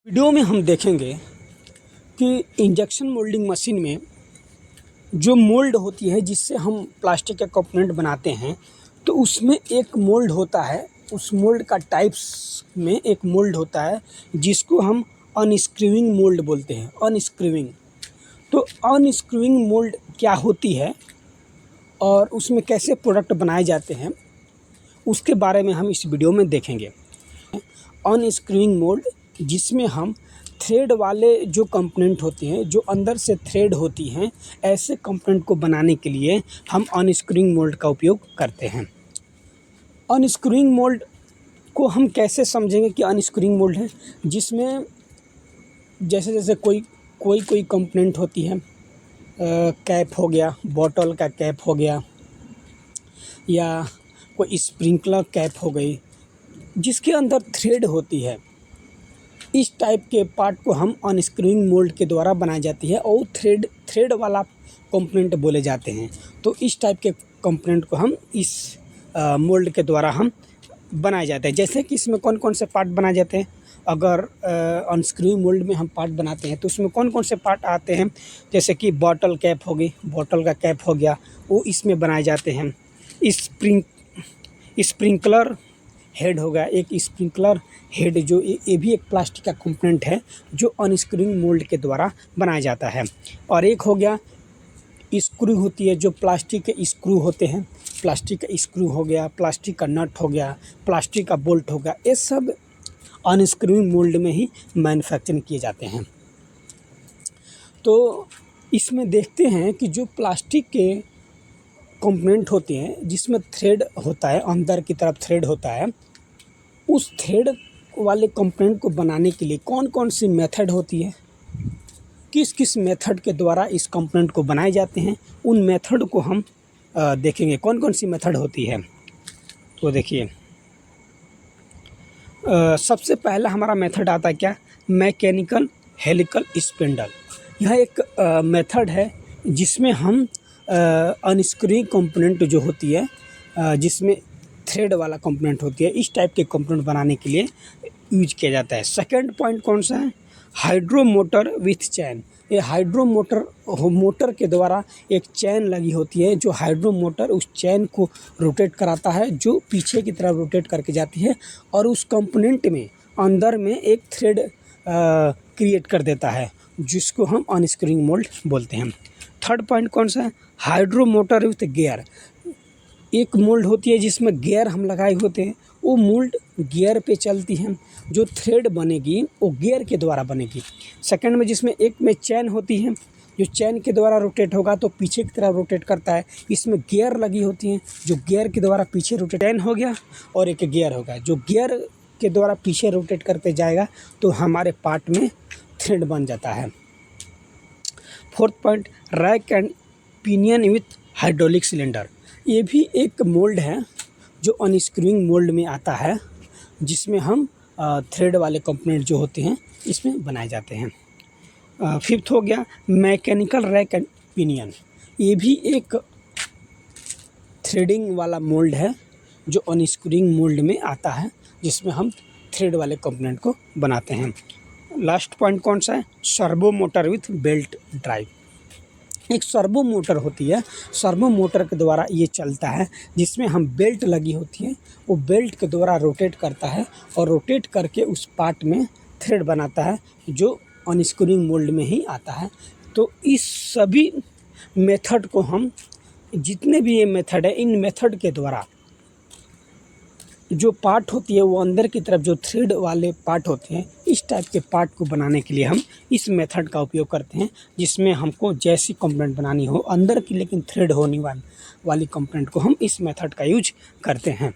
Video में हम देखेंगे कि इंजेक्शन मोल्डिंग मशीन में जो मोल्ड होती है जिससे हम प्लास्टिक के कंपोनेंट बनाते हैं, तो उसमें एक मोल्ड होता है। उस मोल्ड का टाइप्स में एक मोल्ड होता है जिसको हम अनस्क्रूइंग मोल्ड बोलते हैं। अनस्क्रूइंग, तो अनस्क्रूइंग मोल्ड क्या होती है और उसमें कैसे प्रोडक्ट बनाए जाते हैं, उसके बारे में हम इस वीडियो में देखेंगे। अनस्क्रूइंग मोल्ड, जिसमें हम थ्रेड वाले जो कंपोनेंट होते हैं, जो अंदर से थ्रेड होती हैं, ऐसे कंपोनेंट को बनाने के लिए हम अनस्क्रूइंग मोल्ड का उपयोग करते हैं। अनस्क्रूइंग मोल्ड को हम कैसे समझेंगे कि अनस्क्रूइंग मोल्ड है, जिसमें जैसे कोई कंपोनेंट होती है, कैप हो गया, बॉटल का कैप हो गया, या कोई स्प्रिंकलर कैप हो गई, जिसके अंदर थ्रेड होती है। इस टाइप के पार्ट को हम अनस्क्रूइंग मोल्ड के द्वारा बनाई जाती है और थ्रेड वाला कंपोनेंट बोले जाते हैं। तो इस टाइप के कंपोनेंट को हम इस मोल्ड के द्वारा हम बनाए जाते हैं। जैसे कि इसमें कौन कौन से पार्ट बनाए जाते हैं, अगर अनस्क्रूइंग मोल्ड में हम पार्ट बनाते हैं तो उसमें कौन कौन से पार्ट आते हैं, जैसे कि बॉटल कैप हो गई, बॉटल का कैप हो गया, वो इसमें बनाए जाते हैं। स्प्रिंकलर हेड होगा, एक स्प्रिंकलर हेड जो ये भी एक प्लास्टिक का कंपोनेंट है जो अनस्क्रूइंग मोल्ड के द्वारा बनाया जाता है। और एक हो गया स्क्रू होती है, जो प्लास्टिक के स्क्रू होते हैं, प्लास्टिक का स्क्रू हो गया, प्लास्टिक का नट हो गया, प्लास्टिक का बोल्ट हो गया, ये सब अनस्क्रूइंग मोल्ड में ही मैन्युफैक्चरिंग किए जाते हैं। तो इसमें देखते हैं कि जो प्लास्टिक के कंपोनेंट होते हैं जिसमें थ्रेड होता है, अंदर की तरफ थ्रेड होता है, उस थ्रेड वाले कंपोनेंट को बनाने के लिए कौन कौन सी मेथड होती है, किस किस मेथड के द्वारा इस कंपोनेंट को बनाए जाते हैं, उन मेथड को हम देखेंगे कौन कौन सी मेथड होती है। तो देखिए, सबसे पहला हमारा मेथड आता है क्या, मैकेनिकल हेलिकल स्पिंडल। यह एक मेथड है जिसमें हम अनस्क्रूइंग कंपोनेंट जो होती है, जिसमें थ्रेड वाला कंपोनेंट होती है, इस टाइप के कंपोनेंट बनाने के लिए यूज किया जाता है। सेकंड पॉइंट कौन सा है, हाइड्रो मोटर विथ चैन। ये हाइड्रो मोटर के द्वारा एक चैन लगी होती है, जो हाइड्रो मोटर उस चैन को रोटेट कराता है, जो पीछे की तरफ रोटेट करके जाती है और उस कंपोनेंट में अंदर में एक थ्रेड क्रिएट कर देता है, जिसको हम अनस्क्रूइंग मोल्ड बोलते हैं। थर्ड पॉइंट कौन सा है, हाइड्रो मोटर विथ गियर। एक मोल्ड होती है जिसमें गियर हम लगाए होते हैं, वो मोल्ड गियर पे चलती है, जो थ्रेड बनेगी वो गियर के द्वारा बनेगी। सेकंड में जिसमें एक में चैन होती है, जो चैन के द्वारा रोटेट होगा तो पीछे की तरफ रोटेट करता है। इसमें गियर लगी होती हैं, जो गियर के द्वारा पीछे रोटेट, चैन हो गया और एक गियर होगा, जो गियर के द्वारा पीछे रोटेट करते जाएगा तो हमारे पार्ट में थ्रेड बन जाता है। Fourth point, rack and pinion with hydraulic cylinder. ये भी एक मोल्ड है जो अनस्क्रूइंग मोल्ड में आता है, जिसमें हम थ्रेड वाले कंपोनेंट जो होते हैं इसमें बनाए जाते हैं। फिफ्थ हो गया मैकेनिकल रैक एंड पिनियन। ये भी एक थ्रेडिंग वाला मोल्ड है जो अनस्क्रूइंग मोल्ड में आता है, जिसमें हम थ्रेड वाले कंपोनेंट को बनाते हैं। लास्ट पॉइंट कौन सा है, servo motor with belt drive. एक सर्वो मोटर होती है, सर्वो मोटर के द्वारा ये चलता है, जिसमें हम बेल्ट लगी होती है, वो बेल्ट के द्वारा रोटेट करता है और रोटेट करके उस पार्ट में थ्रेड बनाता है, जो अनस्क्रूइंग मोल्ड में ही आता है। तो इस सभी मेथड को हम, जितने भी ये मेथड है, इन मेथड के द्वारा जो पार्ट होती है, वो अंदर की तरफ जो थ्रेड वाले पार्ट होते हैं, इस टाइप के पार्ट को बनाने के लिए हम इस मेथड का उपयोग करते हैं, जिसमें हमको जैसी कंपोनेंट बनानी हो अंदर की लेकिन थ्रेड होने वाली कंपोनेंट को हम इस मेथड का यूज करते हैं।